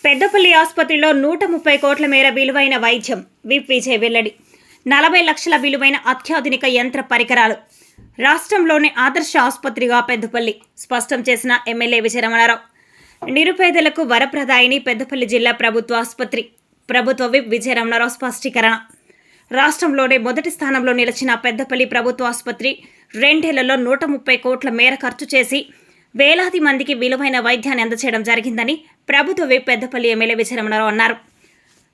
పెద్దపల్లి ఆసుపత్రిలో 130 కోట్ల మేర విలువైన వైద్యం. విప్ విజయ్ వెల్లడి. 40 లక్షల విలువైన అత్యాధునిక యంత్ర పరికరాలు. రాష్ట్రంలోని ఆదర్శ ఆసుపత్రిగా పెద్దపల్లి స్పష్టం చేసిన ఎమ్మెల్యే విజయరమణారావు. నిరుపేదలకు వరప్రదాయిని పెద్దపల్లి జిల్లా ప్రభుత్వ ఆసుపత్రి. ప్రభుత్వ విప్ విజయరమణారావు స్పష్టీకరణ. రాష్ట్రంలోనే మొదటి స్థానంలో నిలిచిన పెద్దపల్లి ప్రభుత్వ ఆసుపత్రి 2 ఏళ్లలో 130 కోట్ల మేర ఖర్చు చేసి వేలాది మందికి విలువైన వైద్యాన్ని అందజేయడం జరిగిందని ప్రభుత్వ విప్ పెద్దపల్లి ఎమ్మెల్యే విజయరమణారావు అన్నారు.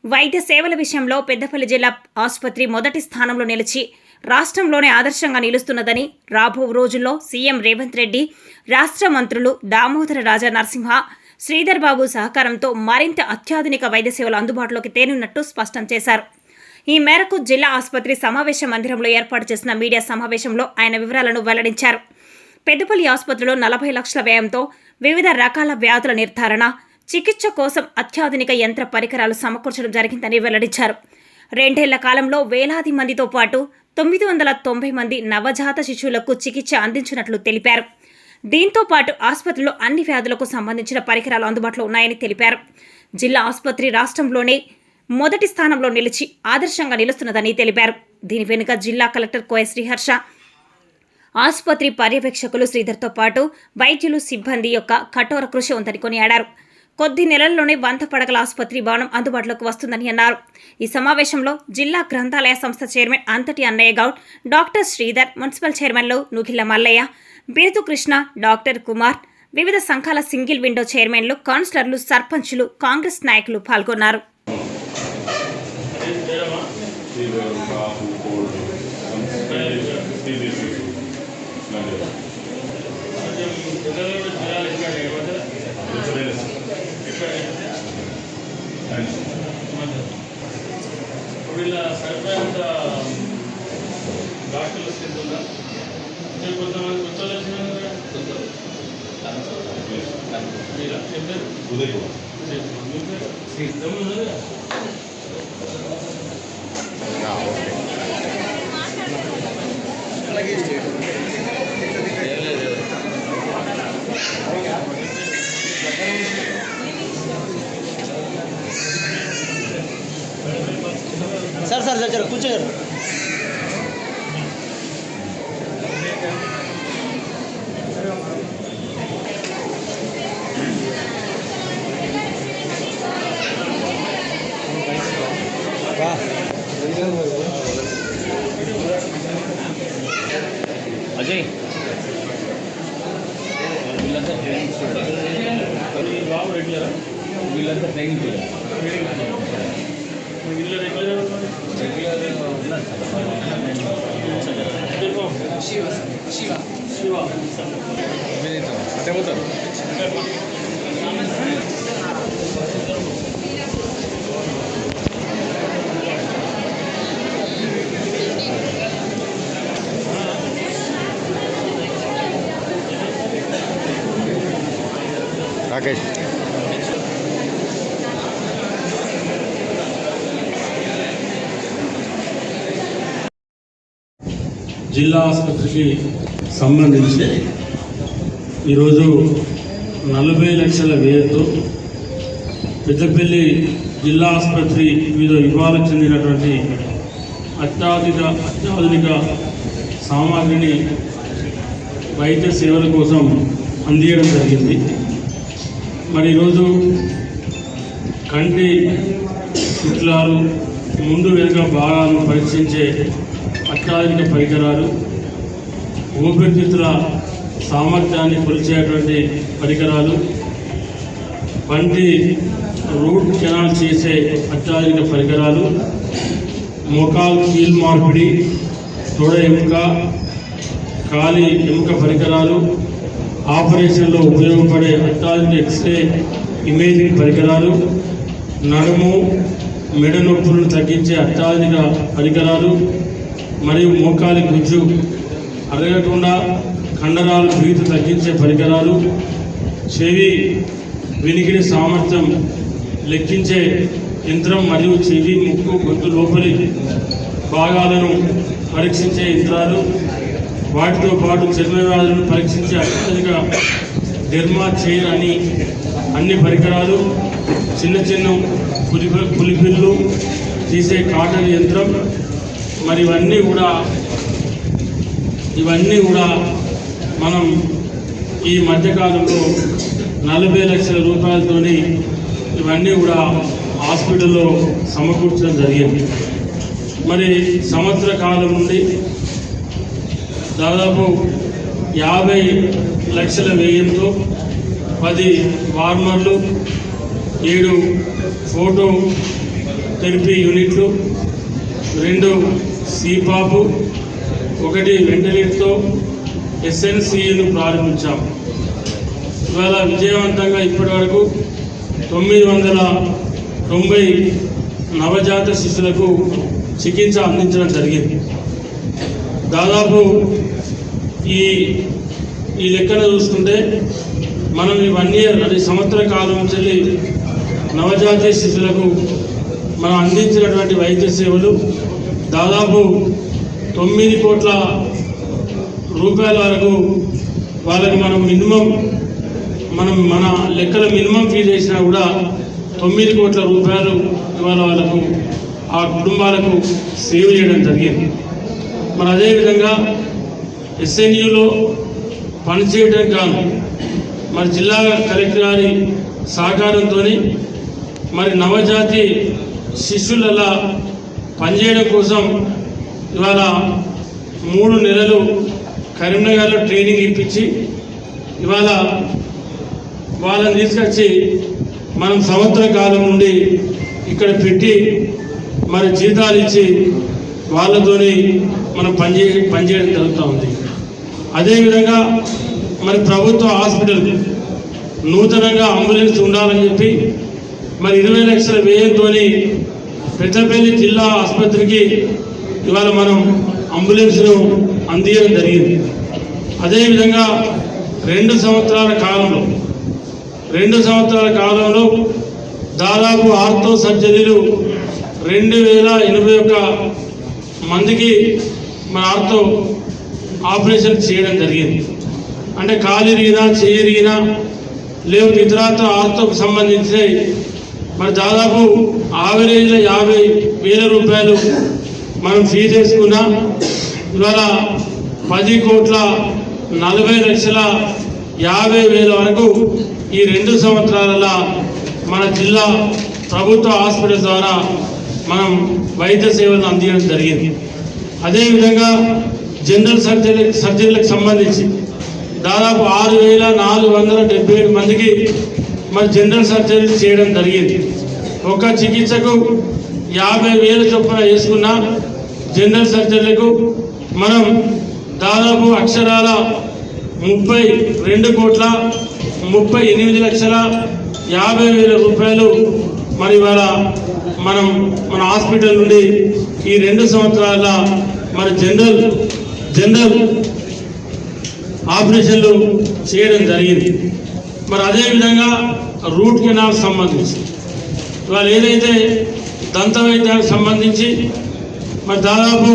వైద్య సేవల విషయంలో పెద్దపల్లి జిల్లా ఆసుపత్రి మొదటి స్థానంలో నిలిచి రాష్ట్రంలోనే ఆదర్శంగా నిలుస్తున్నదని, రాబో రోజుల్లో సీఎం రేవంత్ రెడ్డి, రాష్ట్ర మంత్రులు దామోదర రాజా నరసింహ, శ్రీధర్ బాబు సహకారంతో మరింత అత్యాధునిక వైద్య సేవలు అందుబాటులోకి తేనున్నట్టు స్పష్టం చేశారు. ఈ మేరకు జిల్లా ఆసుపత్రి సమావేశ మందిరంలో ఏర్పాటు చేసిన మీడియా సమావేశంలో ఆయన వివరాలను వెల్లడించారు. పెద్దపల్లి ఆసుపత్రిలో 40 లక్షల వ్యయంతో వివిధ రకాల వ్యాధుల నిర్ధారణ, చికిత్స కోసం అత్యాధునిక యంత్ర పరికరాలు సమకూర్చడం జరిగిందని వెల్లడించారు. 2 ఏళ్ల కాలంలో వేలాది మందితో పాటు 990 మంది నవజాత శిశువులకు చికిత్స అందించినట్లు తెలిపారు. దీంతో పాటు ఆసుపత్రిలో అన్ని వ్యాధులకు సంబంధించిన పరికరాలు అందుబాటులో ఉన్నాయని తెలిపారు. జిల్లా ఆసుపత్రి రాష్ట్రంలోనే మొదటి స్థానంలో నిలిచి ఆదర్శంగా నిలుస్తున్నదని తెలిపారు. దీని వెనుక జిల్లా కలెక్టర్ కోయ శ్రీహర్ష, ఆసుపత్రి పర్యవేక్షకులు శ్రీధర్తో పాటు వైద్యులు, సిబ్బంది యొక్క కఠోర కృషి ఉందని కొనియాడారు. కొద్ది నెలల్లోనే 100 పడకల ఆసుపత్రి భవనం అందుబాటులోకి వస్తుందని అన్నారు. ఈ సమావేశంలో జిల్లా గ్రంథాలయ సంస్థ చైర్మన్ అంతటి అన్నయ్య గౌడ్, డాక్టర్ శ్రీధర్, మున్సిపల్ చైర్మన్లు నుగిళ్ల మల్లయ్య, బిరుదు కృష్ణ, డాక్టర్ కుమార్, వివిధ సంఘాల సింగిల్ విండో చైర్మన్లు, కౌన్సిలర్లు, సర్పంచులు, కాంగ్రెస్ నాయకులు పాల్గొన్నారు. ఇలా సరిపోయేంత డాక్టర్లు ఉందా? కొంతమంది కొత్త सर सर सर चलो पूछो सर अजय బాబు రెగ్యులరా? వీళ్ళంతా ట్రైనింగ్ రాకేష్ జిల్లా ఆసుపత్రికి సంబంధించి ఈరోజు 40 లక్షల వ్యయంతో పెద్దపల్లి జిల్లా ఆసుపత్రి వివిధ విభాగాలకు చెందినటువంటి అత్యాధునిక సామాగ్రిని వైద్య సేవల కోసం అందించడం జరిగింది. మరి ఈరోజు కంటి చిట్లాలు, ముందు వెనుక భాగాలను పరీక్షించే అత్యాధునిక పరికరాలు, ఊపిరితిత్తుల సామర్థ్యాన్ని కొలిచేటువంటి పరికరాలు, పంటి రూట్ కెనాల్ చేసే అత్యాధునిక పరికరాలు, మోకాలు కీల్ మార్పిడి, తొడ ఎముక, కాలి ఎముక పరికరాలు, ఆపరేషన్లో ఉపయోగపడే అత్యాధునిక ఎక్స్రే ఇమేజింగ్ పరికరాలు, నడుము మెడ నొప్పులను తగ్గించే అత్యాధునిక పరికరాలు మరియు మోకాలి గుజ్జు అరగకుండా కండరాలు బ్రీత్ తగ్గించే పరికరాలు, చెవి వినికిడి సామర్థ్యం లెక్కించే యంత్రం మరియు చెవి, ముక్కు, గొంతు లోపలి భాగాలను పరీక్షించే యంత్రాలు, వాటితో పాటు చర్మ వ్యాధులను పరీక్షించే అత్యాధునిక డెర్మా చైర్ అని అన్ని పరికరాలు, చిన్న చిన్న పులిపిల్లు తీసే కాటన్ యంత్రం, మరి ఇవన్నీ కూడా మనం ఈ మధ్యకాలంలో 40 లక్షల రూపాయలతోని ఇవన్నీ కూడా హాస్పిటల్లో సమకూర్చడం జరిగింది. మరి సంవత్సర కాలం నుండి దాదాపు 50 లక్షల వ్యయంతో 10 వార్మర్లు, 7 ఫోటో థెరపీ యూనిట్లు, 2 సిపాపు, 1 వెంటిలేటర్తో SNCUను ప్రారంభించాము. ఇవాళ విజయవంతంగా ఇప్పటి వరకు 990 నవజాత శిశువులకు చికిత్స అందించడం జరిగింది. దాదాపు ఈ లెక్కన చూస్తుంటే మనం ఈ 1 ఇయర్ అది సంవత్సర కాలం నుంచి నవజాతీయ శిశువులకు మనం అందించినటువంటి వైద్య సేవలు దాదాపు 9 కోట్ల రూపాయల వరకు వాళ్ళకి మన లెక్కల మినిమం ఫీజు వేసినా కూడా 9 కోట్ల రూపాయలు ఇవాళ వాళ్ళకు ఆ కుటుంబాలకు సేవ్ చేయడం జరిగింది. మరి అదేవిధంగా SNUలో పనిచేయడానికి గాను మరి జిల్లా కలెక్టర్ గారి సహకారంతో మరి నవజాతి శిశువులలా పనిచేయడం కోసం ఇవాళ 3 నెలలు కరీంనగర్లో ట్రైనింగ్ ఇప్పించి ఇవాళ వాళ్ళని తీసుకొచ్చి మనం సంవత్సర కాలం నుండి ఇక్కడ పెట్టి మరి జీతాలు ఇచ్చి వాళ్ళతోని మనం పనిచేయడం జరుగుతూ ఉంది. అదేవిధంగా మరి ప్రభుత్వ హాస్పిటల్ నూతనంగా అంబులెన్స్ ఉండాలని చెప్పి మరి 20 లక్షల వ్యయంతో పెద్దపల్లి జిల్లా ఆసుపత్రికి ఇవాళ మనం అంబులెన్స్ను అందించడం జరిగింది. అదేవిధంగా 2 సంవత్సరాల కాలంలో దాదాపు ఆర్థో సర్జరీలు 2081 మందికి మన ఆర్థో ఆపరేషన్ చేయడం జరిగింది. అంటే కాలు ఇరిగినా, చెయ్యి ఇరిగినా, లేకపోతే ఇతరత్ర ఆర్థోకు సంబంధించిన మరి దాదాపు ఆవరేజ్లో 50,000 రూపాయలు మనం ఫీజు వేసుకున్నా ఇవాళ 10,40,50,000 వరకు ఈ 2 సంవత్సరాలలో మన జిల్లా ప్రభుత్వ హాస్పిటల్ ద్వారా మనం వైద్య సేవలను అందించడం జరిగింది. అదేవిధంగా జనరల్ సర్జరీలకు సంబంధించి దాదాపు 6,477 మందికి మరి జనరల్ సర్జరీ చేయడం జరిగింది. ఒక చికిత్సకు 50,000 చొప్పున వేసుకున్న జనరల్ సర్జరీలకు మనం దాదాపు అక్షరాల 32,38,50,000 రూపాయలు మరి ఇవాళ మన హాస్పిటల్ నుండి ఈ 2 సంవత్సరాల మరి జనరల్ ఆపరేషన్లు చేయడం జరిగింది. మరి అదేవిధంగా రూట్ కెనాల్ సంబంధించి ఇవాళ ఏదైతే దంత వైద్యానికి సంబంధించి మరి దాదాపు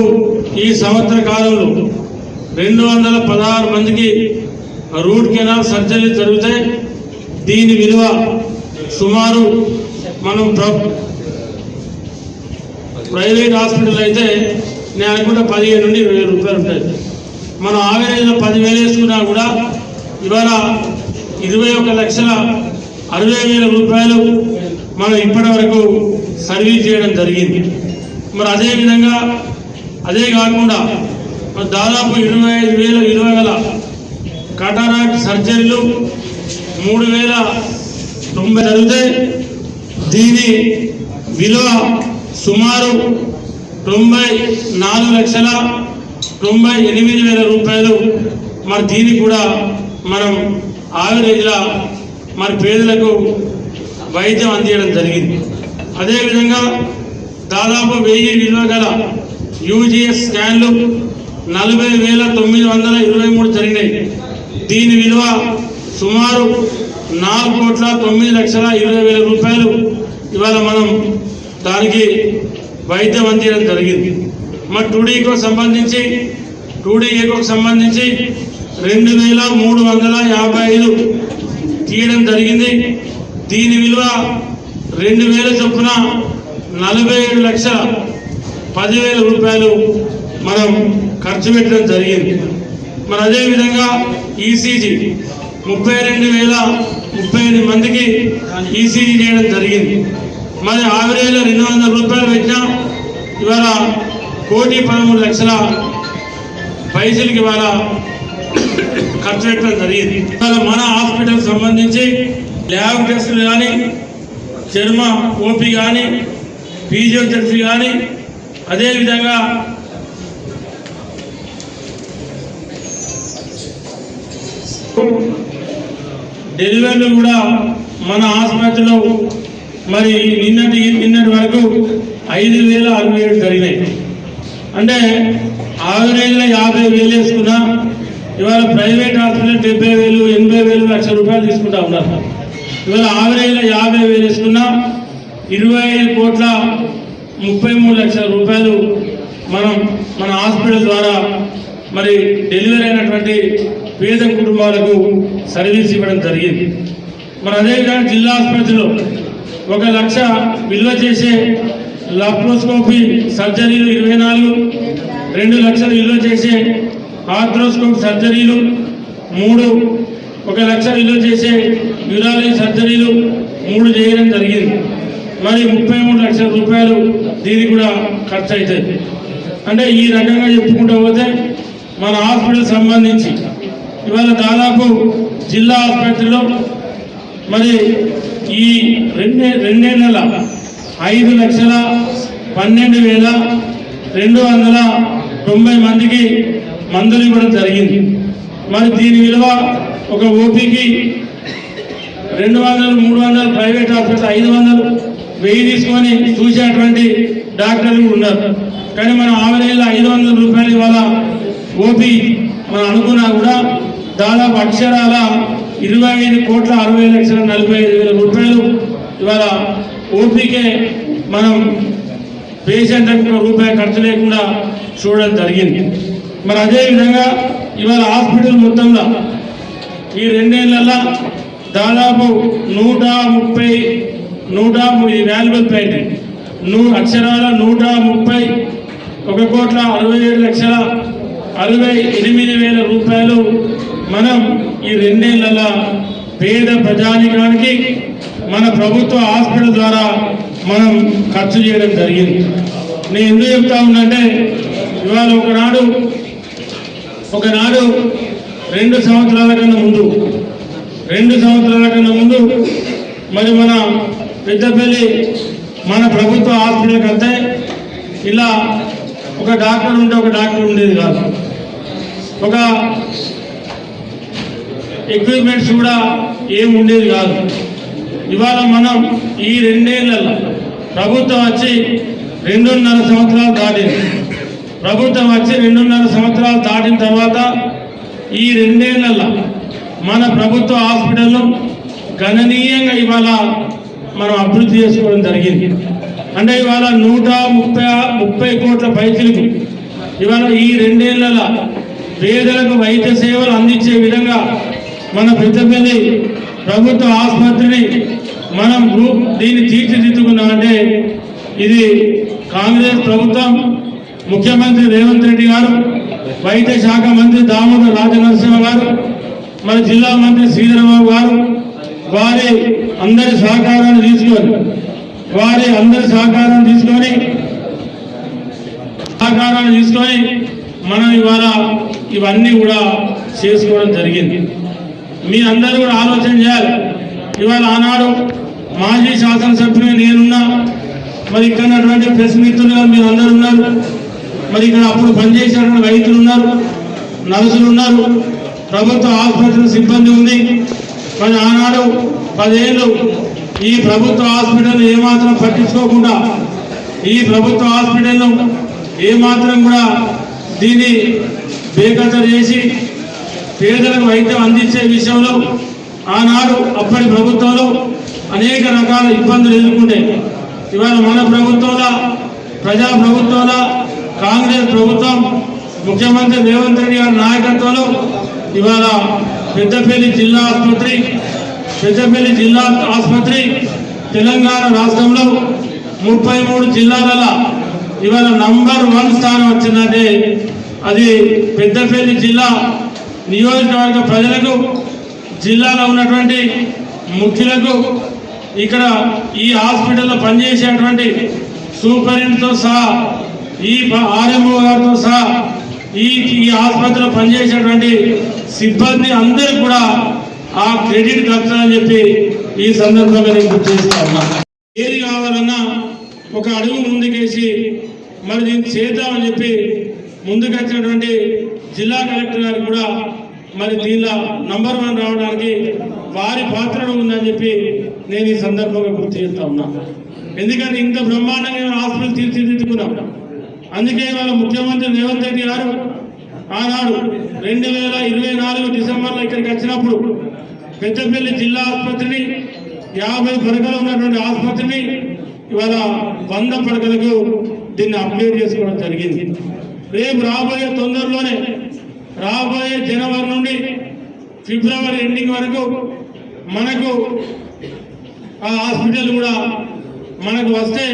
ఈ సంవత్సర కాలంలో 216 మందికి రూట్ కెనాల్ సర్జరీ జరిగితే దీని విలువ సుమారు మనం ప్రైవేట్ హాస్పిటల్ అయితే నేను అనుకుంటే 15 నుండి 20 రూపాయలు ఉంటుంది. మనం ఆవరేజ్లో 10,000 వేసుకున్నా కూడా ఇవాళ 21,60,000 రూపాయలు మనం ఇప్పటి వరకు సర్వీస్ చేయడం జరిగింది. మరి అదేవిధంగా అదే కాకుండా మరి దాదాపు 25,000 విలువ గల కటారాక్ట్ సర్జరీలు 3,090 జరిగితే దీని విలువ సుమారు 94,98,000 రూపాయలు. మరి దీనికి కూడా మనం ఆవరేజ్లా మరి పేదలకు వైద్యం అందించడం జరిగింది. అదేవిధంగా దాదాపు 1000 విలువ గల UGS స్కాన్లు 40,923 జరిగినాయి. దీని విలువ సుమారు 4,09,20,000 రూపాయలు ఇవాళ మనం దానికి వైద్యం అందించడం జరిగింది. మరి 2Dకి సంబంధించి 2,355 తీయడం జరిగింది. దీని విలువ 2000 చొప్పున 47,10,000 రూపాయలు మనం ఖర్చు పెట్టడం జరిగింది. మరి అదేవిధంగా ఈసీజీ 32,038 మందికి ఈసీజీ చేయడం జరిగింది. మరి ఆవరేజ్లో 200 రూపాయలు పెట్టినా ఇవాళ 1,13,00,000 పైసలకి ఇవాళ ఖర్చు పెట్టడం జరిగింది. ఇవాళ మన హాస్పిటల్ సంబంధించి ల్యాబ్ టెస్టులు కానీ, చర్మ ఓపీ కానీ, ఫిజియోథెరపీ కానీ, అదేవిధంగా డెలివరీలు కూడా మన ఆసుపత్రిలో మరి నిన్నటి వరకు 5,067 జరిగినాయి. అంటే ఆవరేజ్లో 50,000 వేసుకున్నా ఇవాళ ప్రైవేట్ హాస్పిటల్ 70,000, 80,000, లక్ష రూపాయలు తీసుకుంటా ఉన్నారు. ఇవాళ ఆవరేజ్లో 50,000 వేసుకున్నా 25,33,00,000 రూపాయలు మనం మన హాస్పిటల్ ద్వారా మరి డెలివరీ అయినటువంటి పేద కుటుంబాలకు సర్వీస్ ఇవ్వడం జరిగింది. మరి అదేవిధంగా జిల్లా ఆసుపత్రిలో 1,00,000 విలువ చేసే లాప్రోస్కోపీ సర్జరీలు 24, 2 లక్షలు విలువ చేసే ఆర్థ్రోస్కోపీ సర్జరీలు 3, 1,00,000 విలువ చేసే యూరాలజీ సర్జరీలు 3 చేయడం జరిగింది. మరి 33 లక్షల రూపాయలు దీనికి కూడా ఖర్చు అవుతుంది. అంటే ఈ రకంగా చెప్పుకుంటూ పోతే మన హాస్పిటల్ సంబంధించి ఇవాళ దాదాపు జిల్లా ఆసుపత్రిలో మరి ఈ రెండేళ్ల 5,12,290 మందికి మందులు ఇవ్వడం జరిగింది. మరి దీని విలువ ఒక ఓపీకి 200, 300, ప్రైవేట్ హాస్పిటల్ 500, 1000 తీసుకొని చూసేటువంటి డాక్టర్లు ఉన్నారు. కానీ మనం ఆవరేజ్లో 500 రూపాయలు ఇవాళ ఓపీ మనం అనుకున్నా కూడా దాదాపు అక్షరాల 25,60,45,000 రూపాయలు ఇవాళ ఓపీకే మనం పేషెంట్లకు రూపాయి ఖర్చు లేకుండా చూడడం జరిగింది. మరి అదేవిధంగా ఇవాళ హాస్పిటల్ మొత్తంలో ఈ 2 ఏళ్లలో దాదాపు 130 వాల్యుబుల్ పెయింటింగ్ అక్షరాల 131,67,68,000 రూపాయలు మనం ఈ 2 ఏళ్లలో పేద ప్రజానికానికి మన ప్రభుత్వ హాస్పిటల్ ద్వారా మనం ఖర్చు చేయడం జరిగింది. నేను ఎందుకు చెప్తా ఉన్నంటే ఇవాళ ఒకనాడు 2 సంవత్సరాల కన్నా ముందు మరి మన పెద్దపల్లి మన ప్రభుత్వ హాస్పిటల్కి వస్తే ఇలా ఒక డాక్టర్ ఉండేది కాదు. ఒక ఎక్విప్మెంట్స్ కూడా ఏమి ఉండేది కాదు. ఇవాళ మనం ఈ 2 ఏళ్లలో ప్రభుత్వం వచ్చి 2.5 సంవత్సరాలు దాటింది. ప్రభుత్వం వచ్చి 2.5 సంవత్సరాలు దాటిన తర్వాత ఈ 2 ఏళ్లలో మన ప్రభుత్వ హాస్పిటల్లో గణనీయంగా ఇవాళ మనం అభివృద్ధి చేసుకోవడం జరిగింది. అంటే ఇవాళ 130 కోట్ల పైసలకు ఇవాళ ఈ 2 ఏళ్లలో పేదలకు వైద్య సేవలు అందించే విధంగా మన పెద్దపల్లి ప్రభుత్వ ఆసుపత్రిని మనం దీన్ని తీర్చిదిద్దుకున్నామంటే ఇది కాంగ్రెస్ ప్రభుత్వం, ముఖ్యమంత్రి రేవంత్ రెడ్డి గారు, వైద్య శాఖ మంత్రి దామోదర్ రాజనరసింహ గారు, మన జిల్లా మంత్రి శ్రీధరబాబు గారు వారి అందరి సహకారాన్ని తీసుకొని మనం ఇవాళ ఇవన్నీ కూడా చేసుకోవడం జరిగింది. మీ అందరూ కూడా ఆలోచన చేయాలి. ఇవాళ ఆనాడు మాజీ శాసనసభ్యులు నేనున్నా, మరి ఇక్కడ ఉన్నటువంటి ప్రెస్ మిత్రులుగా మీరు అందరూ ఉన్నారు, మరి ఇక్కడ అప్పుడు పనిచేసినటువంటి వైద్యులు ఉన్నారు, నర్సులు ఉన్నారు, ప్రభుత్వ ఆసుపత్రి సిబ్బంది ఉంది. మరి ఆనాడు 10 ఏళ్ళు ఈ ప్రభుత్వ హాస్పిటల్ ఏమాత్రం పట్టించుకోకుండా ఈ ప్రభుత్వ హాస్పిటల్ను ఏమాత్రం కూడా దీన్ని బేఖతరు చేసి పేదలకు వైద్యం అందించే విషయంలో ఆనాడు అప్పటి ప్రభుత్వంలో అనేక రకాల ఇబ్బందులు ఎదుర్కొంటే ఇవాళ మన ప్రభుత్వంలో ప్రజా ప్రభుత్వంలో కాంగ్రెస్ ప్రభుత్వం ముఖ్యమంత్రి రేవంత్ రెడ్డి గారి నాయకత్వంలో ఇవాళ పెద్దపల్లి జిల్లా ఆసుపత్రి తెలంగాణ రాష్ట్రంలో 33 జిల్లాలలో ఇవాళ నంబర్ 1 స్థానం వచ్చిందంటే అది పెద్దపల్లి జిల్లా నియోజకవర్గ ప్రజలకు, జిల్లాలో ఉన్నటువంటి ముఖ్యులకు, ఇక్కడ ఈ హాస్పిటల్లో పనిచేసేటువంటి సూపరింటెండెంట్తో సహా, ఈ ఆర్ఎంఓ గారితో సహా, ఈ ఆసుపత్రిలో పనిచేసేటువంటి సిబ్బంది అందరూ కూడా ఆ క్రెడిట్ దక్కుతుందని చెప్పి ఈ సందర్భంగా నేను గుర్తు చేస్తా ఉన్నా. ఏది కావాలన్నా ఒక అడుగు ముందుకేసి మరి దీన్ని చేద్దామని చెప్పి ముందుకొచ్చినటువంటి జిల్లా కలెక్టర్ గారు కూడా మరి దీనిలో నంబర్ 1 రావడానికి వారి పాత్ర ఉందని చెప్పి నేను ఈ సందర్భంగా గుర్తు చేస్తా ఉన్నా. ఎందుకంటే ఇంత బ్రహ్మాండంగా హాస్పిటల్ తీర్చిదిద్దుకున్నాం. అందుకే వాళ్ళ ముఖ్యమంత్రి రేవంత్ రెడ్డి గారు ఆనాడు 2024 డిసెంబర్లో ఇక్కడికి వచ్చినప్పుడు పెద్దపల్లి జిల్లా ఆసుపత్రిని 50 పడకలు ఉన్నటువంటి ఆసుపత్రిని ఇవాళ 100 పడకలకు దీన్ని అప్గ్రేడ్ చేసుకోవడం జరిగింది. రేపు రాబోయే తొందరలోనే రాబోయే జనవరి నుండి ఫిబ్రవరి ఎండింగ్ వరకు మనకు ఆ హాస్పిటల్ కూడా మనకు వస్తే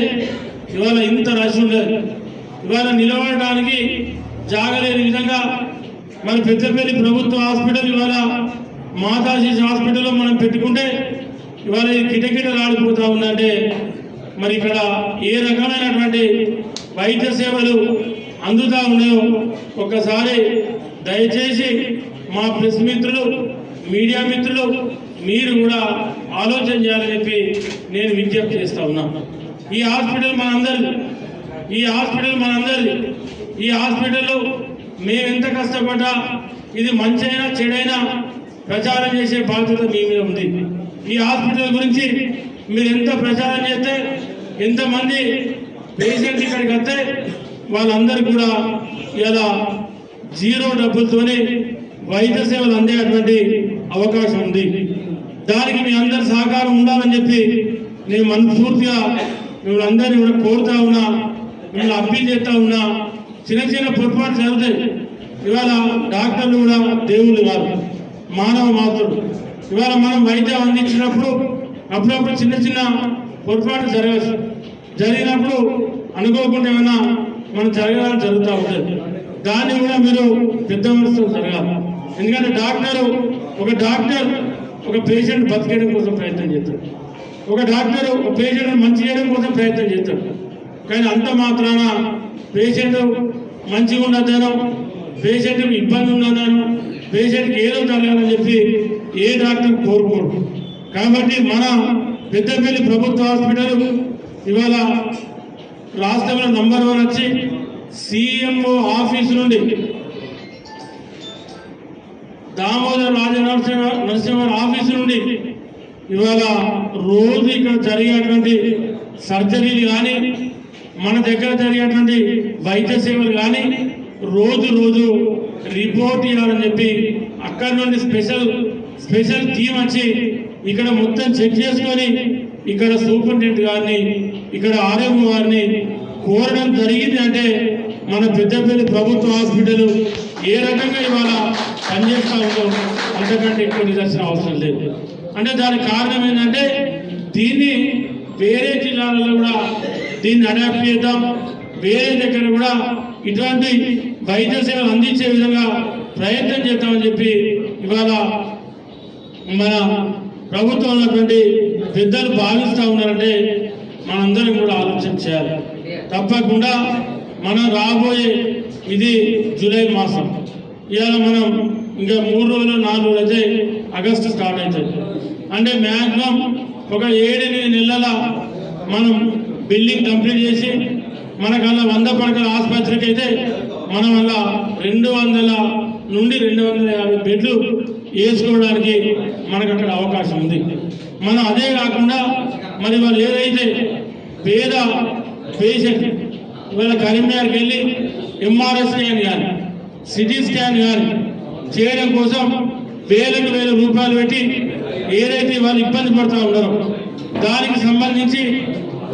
ఇవాళ ఇంత రష్ ఉండదు. ఇవాళ నిలబడడానికి జాగలేని విధంగా మన పెద్దపల్లి ప్రభుత్వ హాస్పిటల్ ఇవాళ మాతాజీ హాస్పిటల్లో మనం పెట్టుకుంటే ఇవాళ కిటకిటలు ఆడిపోతూ ఉందంటే మరి ఇక్కడ ఏ రకమైనటువంటి వైద్య సేవలు అందుతూ ఉన్నాయో ఒక్కసారి దయచేసి మా ప్రెస్ మిత్రులు, మీడియా మిత్రులు మీరు కూడా ఆలోచన చేయాలని చెప్పి నేను విజ్ఞప్తి చేస్తా ఉన్నాను. ఈ హాస్పిటల్ మనందరిది, ఈ హాస్పిటల్లో మేము ఎంత కష్టపడ్డా ఇది మంచైనా చెడైనా ప్రచారం చేసే బాధ్యత మీ మీద ఉంది. ఈ హాస్పిటల్ గురించి మీరు ఎంత ప్రచారం చేస్తే, ఎంతమంది పేషెంట్ ఇక్కడికి వస్తే వాళ్ళందరూ కూడా ఇలా 0 డబ్బులతోనే వైద్య సేవలు అందేటువంటి అవకాశం ఉంది. దానికి మీ అందరి సహకారం ఉండాలని చెప్పి నేను మనస్ఫూర్తిగా మిమ్మల్ని అందరినీ కూడా కోరుతా ఉన్నా, మిమ్మల్ని అప్పీల్ చేస్తా ఉన్నా. చిన్న పొరపాటు జరుగుతాయి. ఇవాళ డాక్టర్లు కూడా దేవుళ్ళు కాదు, మానవ మాత్రుడు. ఇవాళ మనం వైద్యం అందించినప్పుడు అప్పుడప్పుడు చిన్న పొరపాటు జరిగినప్పుడు అనుకోకుండా ఏమైనా మనం జరుగుతూ ఉంటుంది. దాన్ని కూడా మీరు పెద్ద మనసుతో జరగాలి. ఎందుకంటే ఒక డాక్టర్ ఒక పేషెంట్ బతికేయడం కోసం ప్రయత్నం చేస్తాడు, ఒక డాక్టర్ ఒక పేషెంట్ మంచి చేయడం కోసం ప్రయత్నం చేస్తాడు. కానీ అంత మాత్రాన పేషెంట్ మంచిగా ఉండదనో, పేషెంట్కి ఇబ్బంది ఉండదనో, పేషెంట్కి ఏదో జరగాలని చెప్పి ఏ డాక్టర్ కోరుకోడు. కాబట్టి మన పెద్దపల్లి ప్రభుత్వ హాస్పిటల్ ఇవాళ రాష్ట్రంలో నంబర్ 1 వచ్చి సిఎంఓ ఆఫీసు నుండి దామోదర్ నరసింహ ఆఫీసు నుండి ఇవాళ రోజు ఇక్కడ జరిగేటువంటి సర్జరీలు కానీ, మన దగ్గర జరిగేటువంటి వైద్య సేవలు కానీ రోజు రిపోర్ట్ ఇవ్వాలని చెప్పి అక్కడి నుండి స్పెషల్ టీం వచ్చి ఇక్కడ మొత్తం చెక్ చేసుకొని ఇక్కడ సూపరింటెండెంట్ గారిని, ఇక్కడ ఆర్ఎంఓ గారిని కోరడం జరిగింది. అంటే మన పెద్దపల్లి ప్రభుత్వ హాస్పిటల్ ఏ రకంగా ఇవాళ పనిచేస్తూ ఉందో అంతకంటే ఎక్కువ నిదర్శనం అవసరం లేదు. అంటే దానికి కారణం ఏంటంటే దీన్ని వేరే జిల్లాలలో కూడా దీన్ని అడాప్ట్ చేద్దాం, వేరే దగ్గర కూడా ఇటువంటి వైద్య సేవలు అందించే విధంగా ప్రయత్నం చేద్దామని చెప్పి ఇవాళ మన ప్రభుత్వం ఉన్నటువంటి పెద్దలు భావిస్తూ ఉన్నారంటే మనందరం కూడా ఆలోచన చేయాలి. తప్పకుండా మనం రాబోయే ఇది జూలై మాసం, ఇవాళ మనం ఇంకా 3 రోజులు 4 రోజులు అయితే ఆగస్టు స్టార్ట్ అవుతుంది. అంటే మ్యాక్సిమం ఒక 7-8 నెలల మనం బిల్డింగ్ కంప్లీట్ చేసి మనకల్లా 100 పడకల ఆసుపత్రికి అయితే మనం అలా 200 నుండి 250 బెడ్లు వేసుకోవడానికి మనకు అక్కడ అవకాశం ఉంది. మనం అదే కాకుండా మరి వాళ్ళు ఏదైతే పేద పేషెంట్ ఇవాళ కరీంనగర్కి వెళ్ళి ఎంఆర్ఐ స్కాన్ కానీ, సిటీ స్కాన్ కానీ చేయడం కోసం వేల రూపాయలు పెట్టి ఏదైతే వాళ్ళు ఇబ్బంది పడుతూ ఉన్నారో దానికి సంబంధించి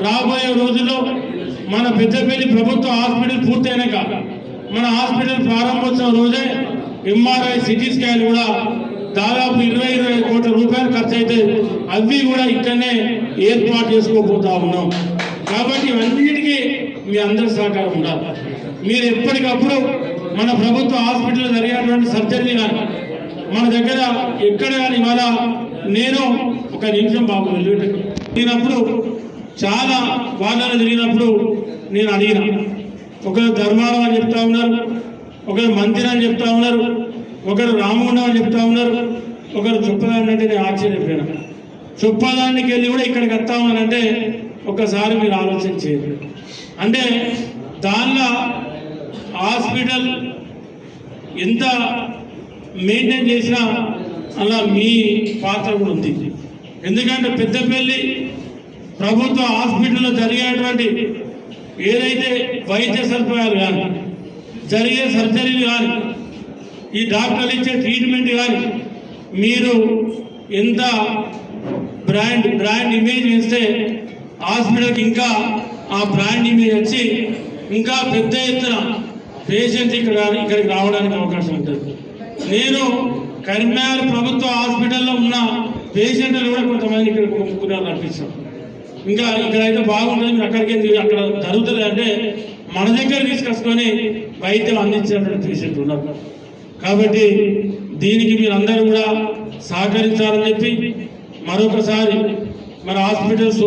రాబోయే రోజుల్లో మన పెద్దపల్లి ప్రభుత్వ హాస్పిటల్ పూర్తయినాక మన హాస్పిటల్ ప్రారంభోత్సవం రోజే ఎంఆర్ఐ సిటీ స్కాన్ కూడా దాదాపు 20 కోట్ల రూపాయలు ఖర్చు అయితే అవి కూడా ఇక్కడనే ఏర్పాటు చేసుకోబోతా ఉన్నాం. కాబట్టి ఇవన్నిటికీ మీ అందరి సహకారం ఉండాలి. మీరు ఎప్పటికప్పుడు మన ప్రభుత్వ హాస్పిటల్లో జరిగేటువంటి సర్జరీ కానీ మన దగ్గర ఎక్కడ కానీ ఇవాళ నేను ఒక నిమిషం బాబు వెళ్ళినప్పుడు చాలా వార్డులలో జరిగినప్పుడు నేను అడిగిన, ఒకరు ధర్మారం అని చెప్తా ఉన్నారు, ఒకరు మంత్రి అని చెప్తా ఉన్నారు, ఒకరు రామగుండం అని చెప్తా ఉన్నారు, ఒకరు చొప్పదాన్ని అంటే నేను ఆశ్చర్యపోయాను. చొప్పదానికి వెళ్ళి కూడా ఇక్కడికి వస్తా ఉన్నానంటే ఒకసారి మీరు ఆలోచన చేయండి. అంటే దానిలో హాస్పిటల్ ఎంత మెయింటైన్ చేసినా అలా మీ పాత్ర కూడా ఉంది. ఎందుకంటే పెద్దపల్లి ప్రభుత్వ హాస్పిటల్లో జరిగేటువంటి ఏదైతే వైద్య సదుపాయాలు కానీ జరిగే సర్జరీలు కానీ ఈ డాక్టర్లు ఇచ్చే ట్రీట్మెంట్ కానీ మీరు ఎంత బ్రాండ్ ఇమేజ్ వేస్తే హాస్పిటల్కి ఇంకా ఆ బ్రాండ్ ఇమేజ్ వచ్చి ఇంకా పెద్ద ఎత్తున పేషెంట్ ఇక్కడికి రావడానికి అవకాశం ఉంటుంది. నేను కరీంనగర్ ప్రభుత్వ హాస్పిటల్లో ఉన్న పేషెంట్లు కూడా కొంతమంది ఇక్కడ ముగ్గురు అనిపిస్తాం. ఇంకా ఇక్కడైతే బాగుంటుంది, మీరు అక్కడికి అక్కడ జరుగుతుంది అంటే మన దగ్గర తీసుకొచ్చుకొని వైద్యం అందించేటువంటి పేషెంట్లు ఉన్నారు. కాబట్టి దీనికి మీరందరూ కూడా సహకరించాలని చెప్పి మరొకసారి మన హాస్పిటల్